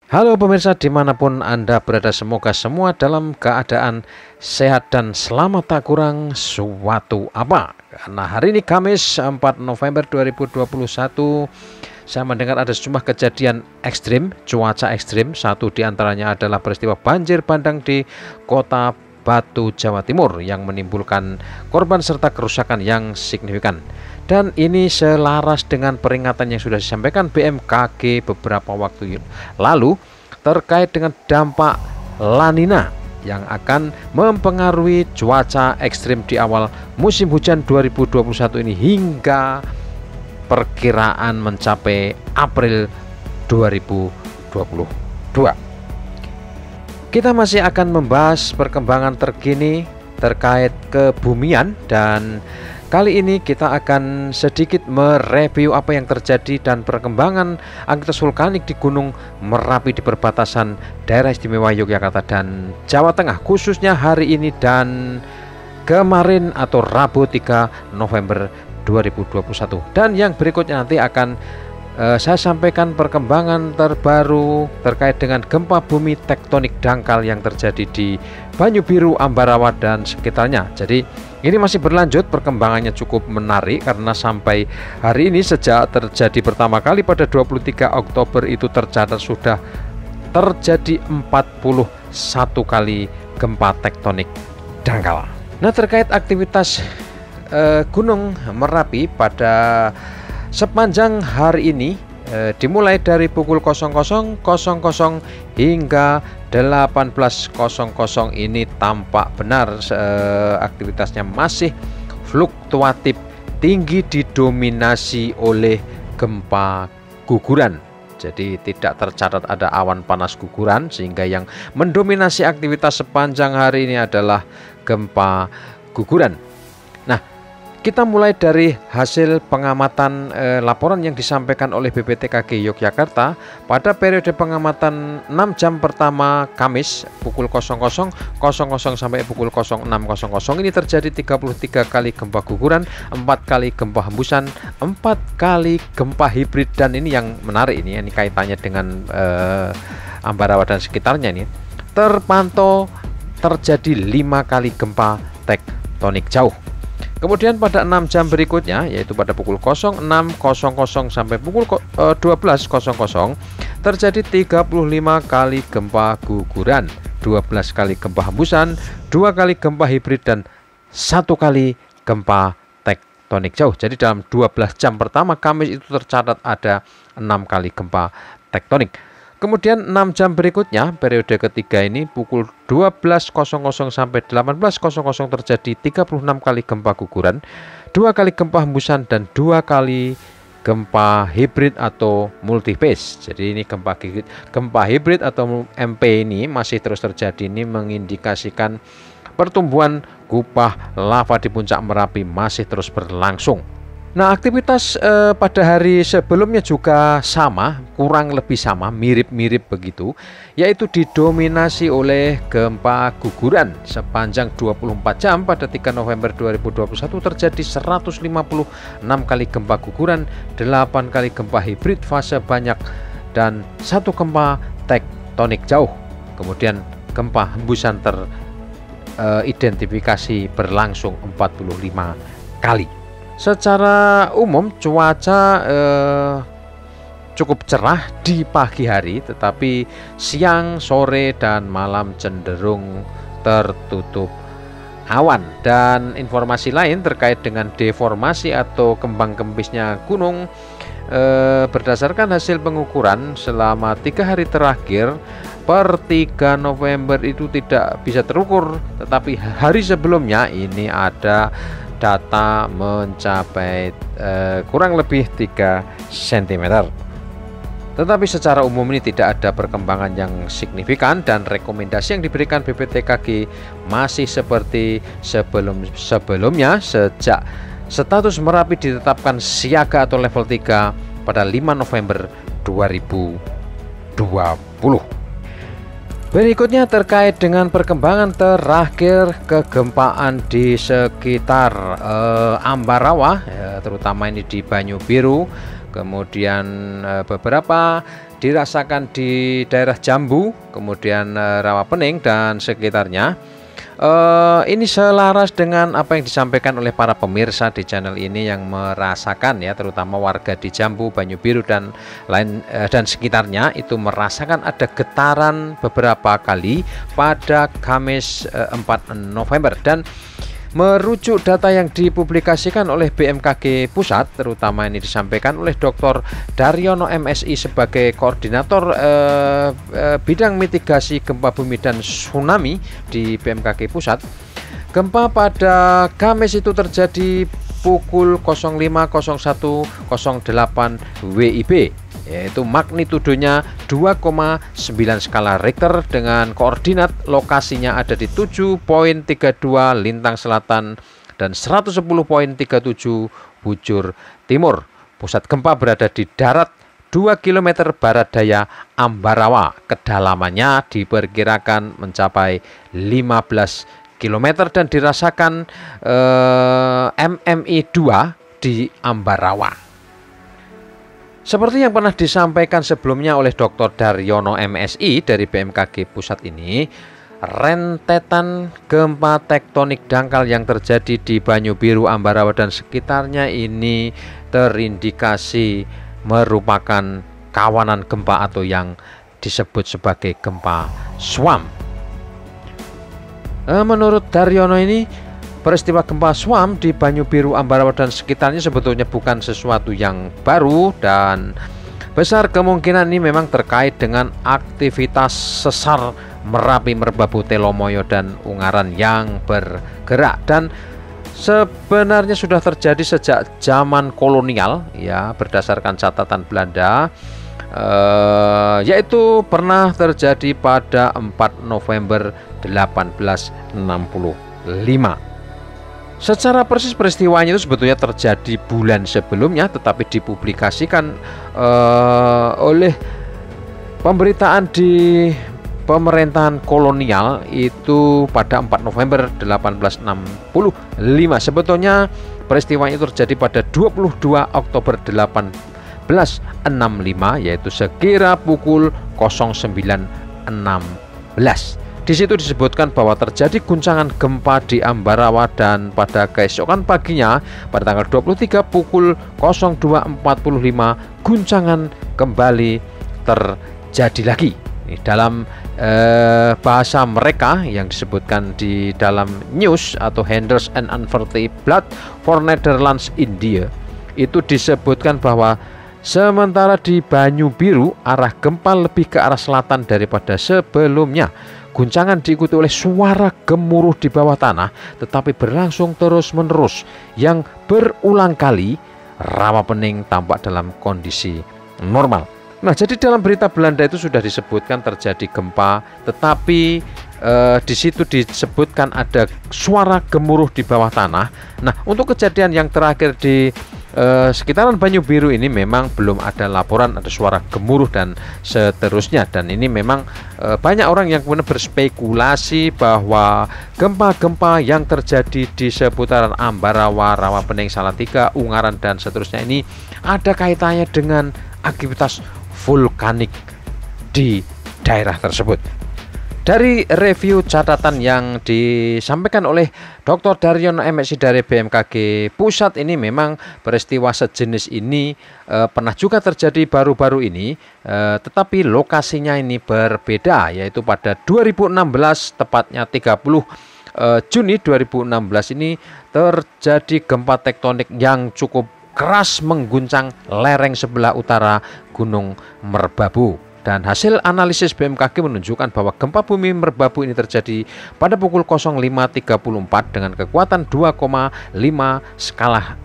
Halo pemirsa dimanapun Anda berada, semoga semua dalam keadaan sehat dan selamat tak kurang suatu apa. Karena hari ini Kamis 4 November 2021, saya mendengar ada sejumlah kejadian ekstrim, cuaca ekstrim. Satu diantaranya adalah peristiwa banjir bandang di kota Batu, Jawa Timur yang menimbulkan korban serta kerusakan yang signifikan. Dan ini selaras dengan peringatan yang sudah disampaikan BMKG beberapa waktu lalu terkait dengan dampak La Nina yang akan mempengaruhi cuaca ekstrim di awal musim hujan 2021 ini hingga perkiraan mencapai April 2022. Kita masih akan membahas perkembangan terkini terkait kebumian, dan kali ini kita akan sedikit mereview apa yang terjadi dan perkembangan aktivitas vulkanik di Gunung Merapi di perbatasan daerah istimewa Yogyakarta dan Jawa Tengah, khususnya hari ini dan kemarin atau Rabu 3 November 2021. Dan yang berikutnya nanti akan saya sampaikan perkembangan terbaru terkait dengan gempa bumi tektonik dangkal yang terjadi di Banyu Biru, Ambarawa dan sekitarnya. Jadi ini masih berlanjut, perkembangannya cukup menarik karena sampai hari ini sejak terjadi pertama kali pada 23 Oktober itu tercatat sudah terjadi 41 kali gempa tektonik dangkal. Nah, terkait aktivitas Gunung Merapi pada sepanjang hari ini dimulai dari pukul 00.00 hingga 18.00 ini tampak benar aktivitasnya masih fluktuatif, tinggi didominasi oleh gempa guguran. Jadi tidak tercatat ada awan panas guguran, sehingga yang mendominasi aktivitas sepanjang hari ini adalah gempa guguran. Nah, kita mulai dari hasil pengamatan laporan yang disampaikan oleh BPTKG Yogyakarta pada periode pengamatan 6 jam pertama Kamis pukul 00.00 sampai pukul 06.00 ini terjadi 33 kali gempa guguran, 4 kali gempa hembusan, 4 kali gempa hibrid, dan ini yang menarik, ini kaitannya dengan Ambarawa dan sekitarnya. Ini terpantau terjadi 5 kali gempa tektonik jauh. Kemudian pada 6 jam berikutnya, yaitu pada pukul 06.00 sampai pukul 12.00 terjadi 35 kali gempa guguran, 12 kali gempa hembusan, 2 kali gempa hibrid, dan 1 kali gempa tektonik jauh. Jadi dalam 12 jam pertama Kamis itu tercatat ada 6 kali gempa tektonik. Kemudian 6 jam berikutnya, periode ketiga ini pukul 12.00 sampai 18.00 terjadi 36 kali gempa guguran, 2 kali gempa hembusan, dan 2 kali gempa hibrid atau multiphase. Jadi ini gempa hibrid atau MP ini masih terus terjadi. Ini mengindikasikan pertumbuhan kupah lava di puncak Merapi masih terus berlangsung. Nah, aktivitas pada hari sebelumnya juga sama, kurang lebih sama, mirip-mirip begitu, yaitu didominasi oleh gempa guguran. Sepanjang 24 jam pada 3 November 2021 terjadi 156 kali gempa guguran, 8 kali gempa hibrid fase banyak, dan 1 gempa tektonik jauh. Kemudian gempa hembusan teridentifikasi berlangsung 45 kali. Secara umum cuaca cukup cerah di pagi hari, tetapi siang, sore, dan malam cenderung tertutup awan. Dan informasi lain terkait dengan deformasi atau kembang kempisnya gunung, berdasarkan hasil pengukuran selama 3 hari terakhir per 3 November itu tidak bisa terukur, tetapi hari sebelumnya ini ada data mencapai kurang lebih 3 cm. Tetapi secara umum ini tidak ada perkembangan yang signifikan, dan rekomendasi yang diberikan BPTKG masih seperti sebelumnya sejak status Merapi ditetapkan siaga atau level 3 pada 5 November 2020. Berikutnya terkait dengan perkembangan terakhir kegempaan di sekitar Ambarawa, terutama ini di Banyu Biru, kemudian beberapa dirasakan di daerah Jambu, kemudian Rawapening dan sekitarnya. Ini selaras dengan apa yang disampaikan oleh para pemirsa di channel ini yang merasakan ya, terutama warga di Jambu, Banyu Biru dan lain dan sekitarnya itu merasakan ada getaran beberapa kali pada Kamis 4 November. Dan merujuk data yang dipublikasikan oleh BMKG Pusat, terutama ini disampaikan oleh Dr. Daryono MSI sebagai koordinator bidang mitigasi gempa bumi dan tsunami di BMKG Pusat. Gempa pada Kamis itu terjadi pukul 05.01.08 WIB, yaitu magnitudonya 2,9 skala Richter dengan koordinat lokasinya ada di 7.32 lintang selatan dan 110.37 bujur timur. Pusat gempa berada di darat 2 km barat daya Ambarawa. Kedalamannya diperkirakan mencapai 15 km dan dirasakan MMI 2 di Ambarawa. Seperti yang pernah disampaikan sebelumnya oleh Dr. Daryono MSI dari BMKG Pusat ini, rentetan gempa tektonik dangkal yang terjadi di Banyu Biru, Ambarawa dan sekitarnya ini terindikasi merupakan kawanan gempa atau yang disebut sebagai gempa SWAM. Menurut Daryono ini, peristiwa gempa SWAM di Banyu Biru, Ambarawa dan sekitarnya sebetulnya bukan sesuatu yang baru dan besar kemungkinan ini memang terkait dengan aktivitas sesar Merapi, Merbabu, Telomoyo dan Ungaran yang bergerak, dan sebenarnya sudah terjadi sejak zaman kolonial ya, berdasarkan catatan Belanda, yaitu pernah terjadi pada 4 November 1865. Secara persis peristiwanya itu sebetulnya terjadi bulan sebelumnya, tetapi dipublikasikan oleh pemberitaan di pemerintahan kolonial itu pada 4 November 1865. Sebetulnya peristiwanya itu terjadi pada 22 Oktober 1865, yaitu sekira pukul 09.16. Di situ disebutkan bahwa terjadi guncangan gempa di Ambarawa dan pada keesokan paginya pada tanggal 23 pukul 02.45 guncangan kembali terjadi lagi. Ini dalam bahasa mereka yang disebutkan di dalam news atau Henders and Unvertebrate for Netherlands India, itu disebutkan bahwa sementara di Banyu Biru arah gempa lebih ke arah selatan daripada sebelumnya. Guncangan diikuti oleh suara gemuruh di bawah tanah, tetapi berlangsung terus-menerus yang berulang kali. Rawapening tampak dalam kondisi normal. Nah, jadi dalam berita Belanda itu sudah disebutkan terjadi gempa, tetapi di situ disebutkan ada suara gemuruh di bawah tanah. Nah, untuk kejadian yang terakhir di sekitaran Banyu Biru ini memang belum ada laporan ada suara gemuruh dan seterusnya, dan ini memang banyak orang yang kemudian berspekulasi bahwa gempa-gempa yang terjadi di seputaran Ambarawa, Rawapening, Salatiga, Ungaran dan seterusnya ini ada kaitannya dengan aktivitas vulkanik di daerah tersebut. Dari review catatan yang disampaikan oleh Dr. Daryono MSI dari BMKG Pusat ini, memang peristiwa sejenis ini pernah juga terjadi baru-baru ini, tetapi lokasinya ini berbeda, yaitu pada 2016, tepatnya 30 Juni 2016 ini terjadi gempa tektonik yang cukup keras mengguncang lereng sebelah utara Gunung Merbabu. Dan hasil analisis BMKG menunjukkan bahwa gempa bumi Merbabu ini terjadi pada pukul 05.34 dengan kekuatan 2,5 skala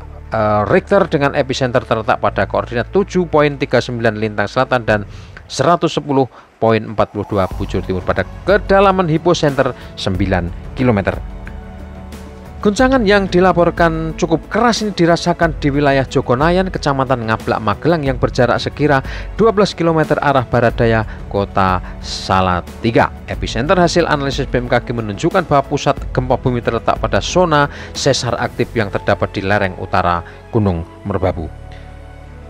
Richter dengan epicenter terletak pada koordinat 7.39 lintang selatan dan 110.42 bujur timur pada kedalaman hipocenter 9 km. Guncangan yang dilaporkan cukup keras ini dirasakan di wilayah Jogonayan, Kecamatan Ngablak, Magelang yang berjarak sekira 12 km arah barat daya kota Salatiga. Epicenter hasil analisis BMKG menunjukkan bahwa pusat gempa bumi terletak pada zona sesar aktif yang terdapat di lereng utara Gunung Merbabu.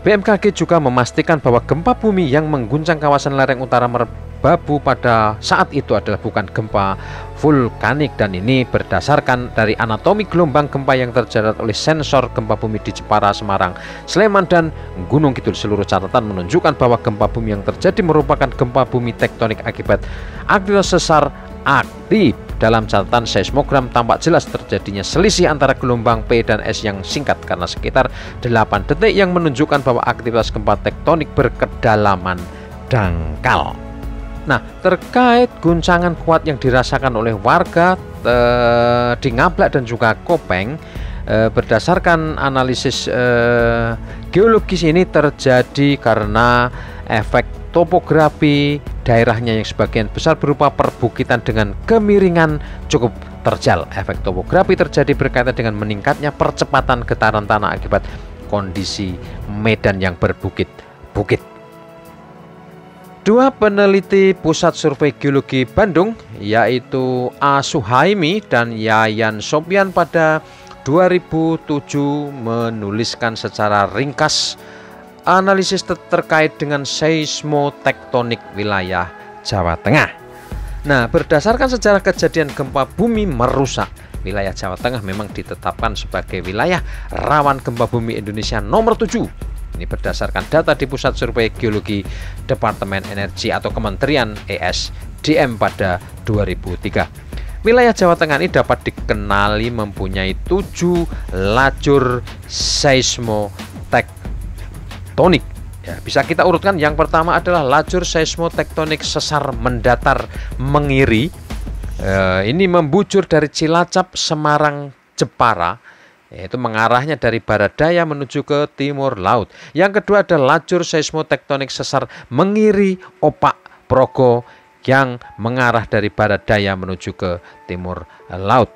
BMKG juga memastikan bahwa gempa bumi yang mengguncang kawasan lereng utara Merbabu pada saat itu adalah bukan gempa vulkanik, dan ini berdasarkan dari anatomi gelombang gempa yang tercatat oleh sensor gempa bumi di Jepara, Semarang, Sleman, dan Gunung Kidul. Seluruh catatan menunjukkan bahwa gempa bumi yang terjadi merupakan gempa bumi tektonik akibat aktivitas sesar aktif. Dalam catatan seismogram tampak jelas terjadinya selisih antara gelombang P dan S yang singkat karena sekitar 8 detik yang menunjukkan bahwa aktivitas gempa tektonik berkedalaman dangkal. Nah, terkait guncangan kuat yang dirasakan oleh warga di Ngablak dan juga Kopeng, berdasarkan analisis geologis ini terjadi karena efek topografi daerahnya yang sebagian besar berupa perbukitan dengan kemiringan cukup terjal. Efek topografi terjadi berkaitan dengan meningkatnya percepatan getaran tanah akibat kondisi medan yang berbukit-bukit. Dua peneliti Pusat Survei Geologi Bandung, yaitu A. Suhaimi dan Yayan Sopyan, pada 2007 menuliskan secara ringkas analisis terkait dengan seismotektonik wilayah Jawa Tengah. Nah, berdasarkan sejarah kejadian gempa bumi merusak, wilayah Jawa Tengah memang ditetapkan sebagai wilayah rawan gempa bumi Indonesia nomor 7. Ini berdasarkan data di Pusat Survei Geologi Departemen Energi atau Kementerian ESDM pada 2003. Wilayah Jawa Tengah ini dapat dikenali mempunyai 7 lajur seismotektonik. Ya, bisa kita urutkan. Yang pertama adalah lajur seismotektonik sesar mendatar mengiri. Ini membujur dari Cilacap, Semarang, Jepara, yaitu mengarahnya dari barat daya menuju ke timur laut. Yang kedua adalah lajur seismotektonik sesar mengiri Opak Progo yang mengarah dari barat daya menuju ke timur laut.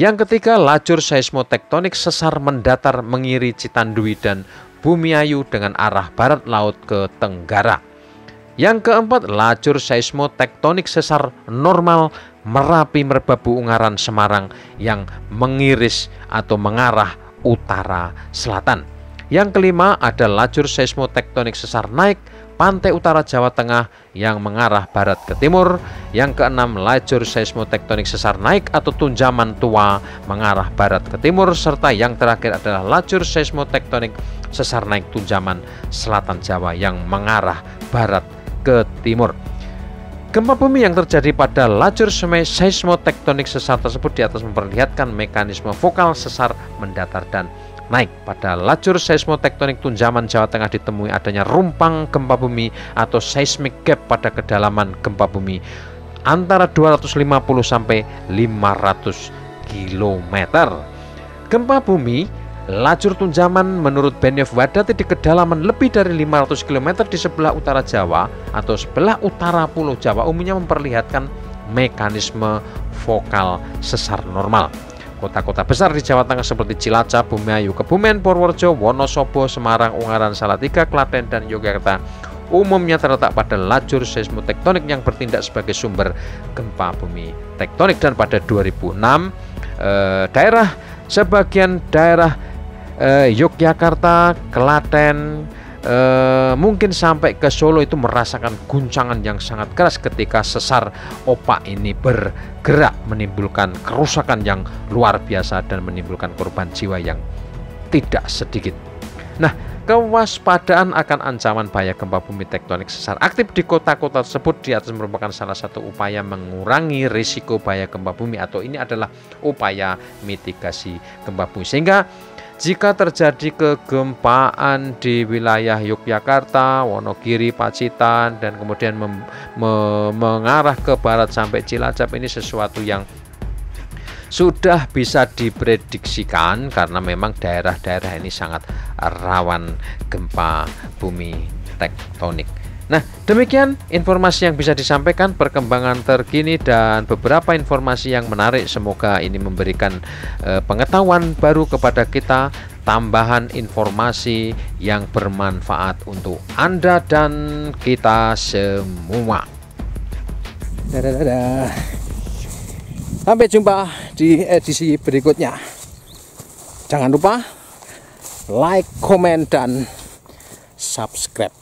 Yang ketiga, lajur seismotektonik sesar mendatar mengiri Citandui dan Bumiayu dengan arah barat laut ke tenggara. Yang keempat, lajur seismotektonik sesar normal Merapi Merbabu Ungaran Semarang yang mengiris atau mengarah utara selatan. Yang kelima ada lajur seismotektonik sesar naik pantai utara Jawa Tengah yang mengarah barat ke timur. Yang keenam, lajur seismotektonik sesar naik atau tunjaman tua mengarah barat ke timur. Serta yang terakhir adalah lajur seismotektonik sesar naik tunjaman selatan Jawa yang mengarah barat ke timur. Gempa bumi yang terjadi pada lajur seismotektonik sesar tersebut di atas memperlihatkan mekanisme vokal sesar mendatar dan naik. Pada lajur seismotektonik tunjaman Jawa Tengah ditemui adanya rumpang gempa bumi atau seismic gap pada kedalaman gempa bumi antara 250 sampai 500 km. Gempa bumi lajur tunjaman menurut Benioff Wadati di kedalaman lebih dari 500 km di sebelah utara Jawa atau sebelah utara Pulau Jawa umumnya memperlihatkan mekanisme vokal sesar normal. Kota-kota besar di Jawa Tengah seperti Cilacap, Bumiayu, Kebumen, Purworejo, Wonosobo, Semarang, Ungaran, Salatiga, Klaten, dan Yogyakarta umumnya terletak pada lajur seismotektonik yang bertindak sebagai sumber gempa bumi tektonik. Dan pada 2006 sebagian daerah Yogyakarta, Klaten, mungkin sampai ke Solo itu merasakan guncangan yang sangat keras ketika sesar opak ini bergerak, menimbulkan kerusakan yang luar biasa dan menimbulkan korban jiwa yang tidak sedikit. Nah, kewaspadaan akan ancaman bahaya gempa bumi tektonik sesar aktif di kota-kota tersebut di atas merupakan salah satu upaya mengurangi risiko bahaya gempa bumi, atau ini adalah upaya mitigasi gempa bumi. Sehingga jika terjadi kegempaan di wilayah Yogyakarta, Wonogiri, Pacitan, dan kemudian mengarah ke barat sampai Cilacap, ini sesuatu yang sudah bisa diprediksikan karena memang daerah-daerah ini sangat rawan gempa bumi tektonik. Nah, demikian informasi yang bisa disampaikan, perkembangan terkini dan beberapa informasi yang menarik. Semoga ini memberikan pengetahuan baru kepada kita, tambahan informasi yang bermanfaat untuk Anda dan kita semua. Dadah. Sampai jumpa di edisi berikutnya. Jangan lupa like, komen, dan subscribe.